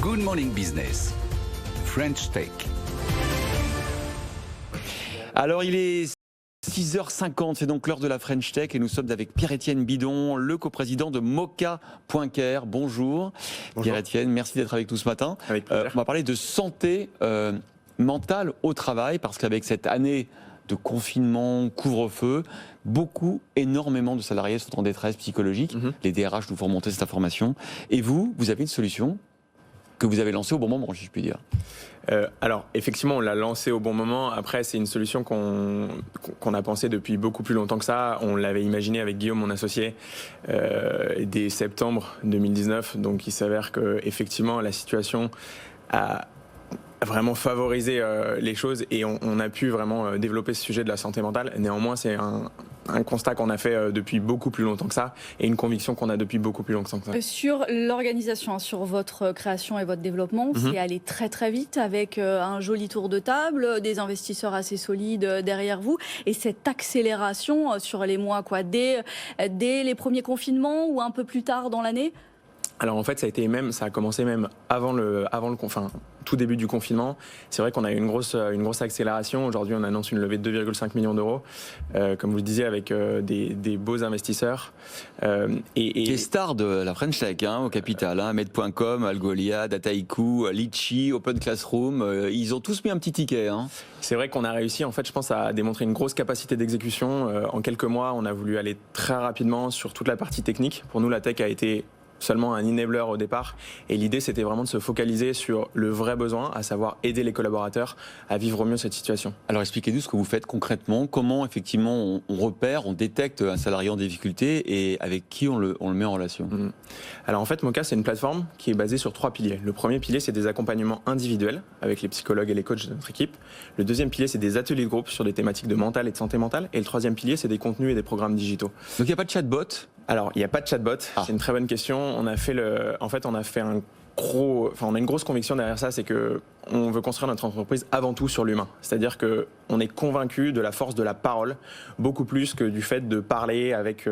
Good Morning Business, French Tech. Alors il est 6h50, c'est donc l'heure de la French Tech et nous sommes avec Pierre-Étienne Bidon, le coprésident de Moka.care. Bonjour. Pierre-Étienne, merci d'être avec nous ce matin. Avec plaisir. On va parler de santé mentale au travail parce qu'avec cette année de confinement, couvre-feu, énormément de salariés sont en détresse psychologique. Les DRH nous font remonter cette information. Et vous avez une solution que vous avez lancée au bon moment, si je puis dire. Alors, effectivement, on l'a lancé au bon moment. Après, c'est une solution qu'on a pensée depuis beaucoup plus longtemps que ça. On l'avait imaginé avec Guillaume, mon associé, dès septembre 2019. Donc, il s'avère qu'effectivement, la situation a vraiment favorisé les choses et on a pu vraiment développer ce sujet de la santé mentale. Néanmoins, c'est un constat qu'on a fait depuis beaucoup plus longtemps que ça et une conviction qu'on a depuis beaucoup plus longtemps que ça. Sur l'organisation, sur votre création et votre développement, c'est allé très très vite avec un joli tour de table, des investisseurs assez solides derrière vous et cette accélération sur les mois, dès les premiers confinements ou un peu plus tard dans l'année. Alors en fait, ça a commencé même avant le tout début du confinement. C'est vrai qu'on a eu une grosse accélération. Aujourd'hui, on annonce une levée de 2,5 millions d'euros, comme vous le disiez, avec des beaux investisseurs. Des stars de la French Tech au capital, Med.com, Algolia, Dataiku, Litchi, Open Classroom, ils ont tous mis un petit ticket. C'est vrai qu'on a réussi, en fait, je pense, à démontrer une grosse capacité d'exécution. En quelques mois, on a voulu aller très rapidement sur toute la partie technique. Pour nous, la tech a été seulement un enabler au départ et l'idée c'était vraiment de se focaliser sur le vrai besoin, à savoir aider les collaborateurs à vivre au mieux cette situation. Alors expliquez-nous ce que vous faites concrètement, comment effectivement on repère, on détecte un salarié en difficulté et avec qui on le met en relation. Alors en fait Moka c'est une plateforme qui est basée sur 3 piliers. Le premier pilier c'est des accompagnements individuels avec les psychologues et les coachs de notre équipe. Le deuxième pilier c'est des ateliers de groupe sur des thématiques de mental et de santé mentale et le troisième pilier c'est des contenus et des programmes digitaux. Donc il n'y a pas de chatbot? Alors, il n'y a pas de chatbot, c'est une très bonne question. On a une grosse conviction derrière ça, c'est que on veut construire notre entreprise avant tout sur l'humain. C'est-à-dire qu'on est convaincu de la force de la parole, beaucoup plus que du fait de parler avec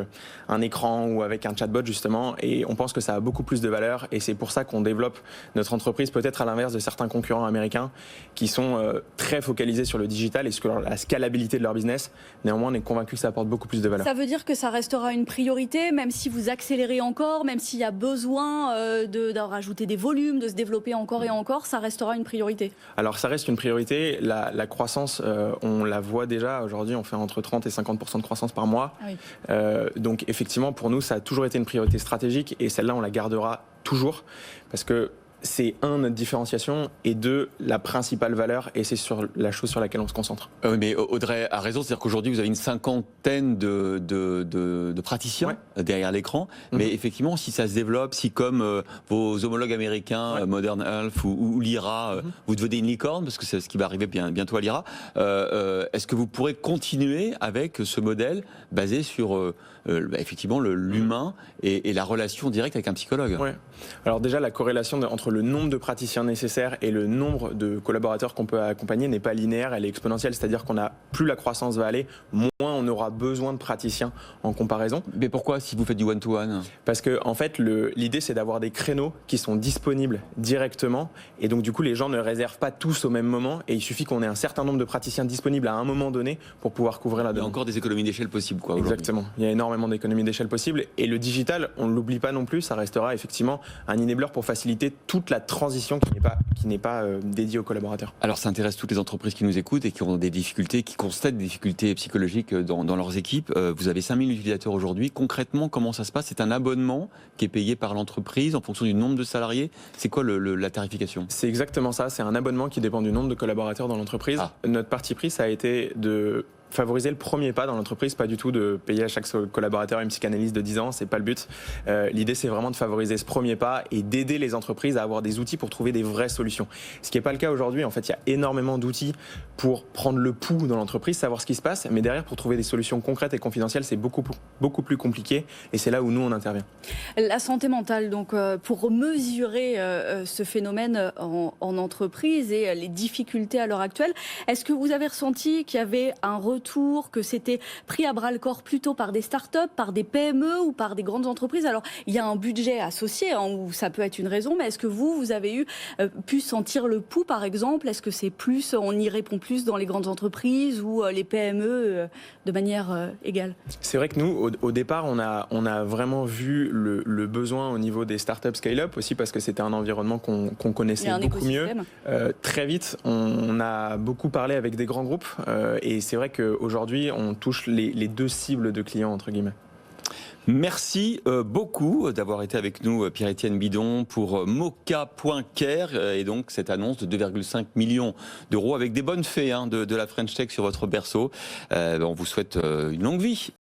un écran ou avec un chatbot justement. Et on pense que ça a beaucoup plus de valeur et c'est pour ça qu'on développe notre entreprise, peut-être à l'inverse de certains concurrents américains qui sont très focalisés sur le digital et sur la scalabilité de leur business. Néanmoins, on est convaincu que ça apporte beaucoup plus de valeur. Ça veut dire que ça restera une priorité, même si vous accélérez encore, même s'il y a besoin de rajouter des volumes, de se développer encore et encore, ça restera une priorité. Alors ça reste une priorité. La croissance, on la voit déjà. Aujourd'hui, on fait entre 30 et 50% de croissance par mois. Oui. Donc effectivement, pour nous, ça a toujours été une priorité stratégique et celle-là, on la gardera toujours parce que c'est notre différenciation et deux, la principale valeur et c'est sur la chose sur laquelle on se concentre. Mais Audrey a raison, c'est-à-dire qu'aujourd'hui vous avez une cinquantaine de praticiens derrière l'écran, mais effectivement si ça se développe, si comme vos homologues américains, Modern Health ou l'IRA, vous devenez une licorne, parce que c'est ce qui va arriver bientôt à l'IRA, est-ce que vous pourrez continuer avec ce modèle basé sur effectivement l'humain et la relation directe avec un psychologue? Alors déjà la corrélation entre le nombre de praticiens nécessaires et le nombre de collaborateurs qu'on peut accompagner n'est pas linéaire, elle est exponentielle, c'est-à-dire plus la croissance va aller, moins on aura besoin de praticiens en comparaison. Mais pourquoi si vous faites du one-to-one? Parce que en fait l'idée c'est d'avoir des créneaux qui sont disponibles directement et donc du coup les gens ne réservent pas tous au même moment et il suffit qu'on ait un certain nombre de praticiens disponibles à un moment donné pour pouvoir couvrir la demande. Il y a encore des économies d'échelle possibles Exactement, il y a énormément d'économies d'échelle possibles et le digital, on ne l'oublie pas non plus, ça restera effectivement un enabler pour faciliter toute la transition qui n'est pas dédiée aux collaborateurs. Alors ça intéresse toutes les entreprises qui nous écoutent et qui ont des difficultés, qui constatent des difficultés psychologiques dans leurs équipes. Vous avez 5000 utilisateurs aujourd'hui. Concrètement, comment ça se passe? C'est un abonnement qui est payé par l'entreprise en fonction du nombre de salariés. C'est quoi la tarification? C'est exactement ça, c'est un abonnement qui dépend du nombre de collaborateurs dans l'entreprise. Notre parti pris, ça a été de favoriser le premier pas dans l'entreprise, pas du tout de payer à chaque collaborateur une psychanalyse de 10 ans, c'est pas le but. L'idée c'est vraiment de favoriser ce premier pas et d'aider les entreprises à avoir des outils pour trouver des vraies solutions. Ce qui n'est pas le cas aujourd'hui, en fait il y a énormément d'outils pour prendre le pouls dans l'entreprise, savoir ce qui se passe, mais derrière pour trouver des solutions concrètes et confidentielles c'est beaucoup plus compliqué et c'est là où nous on intervient. La santé mentale, donc pour mesurer ce phénomène en entreprise et les difficultés à l'heure actuelle, est-ce que vous avez ressenti qu'il y avait un retour retour, que c'était pris à bras-le-corps plutôt par des startups, par des PME ou par des grandes entreprises. Alors, il y a un budget associé, hein, où ça peut être une raison, mais est-ce que vous avez pu sentir le pouls, par exemple? Est-ce que c'est plus, on y répond plus dans les grandes entreprises ou les PME de manière égale? C'est vrai que nous, au départ, on a vraiment vu le besoin au niveau des startups scale-up, aussi parce que c'était un environnement qu'on connaissait beaucoup mieux. Très vite, on a beaucoup parlé avec des grands groupes et c'est vrai qu'aujourd'hui, on touche les deux cibles de clients, entre guillemets. Merci beaucoup d'avoir été avec nous, Pierre-Étienne Bidon, pour Moka.care et donc cette annonce de 2,5 millions d'euros avec des bonnes fées de la French Tech sur votre berceau. On vous souhaite une longue vie.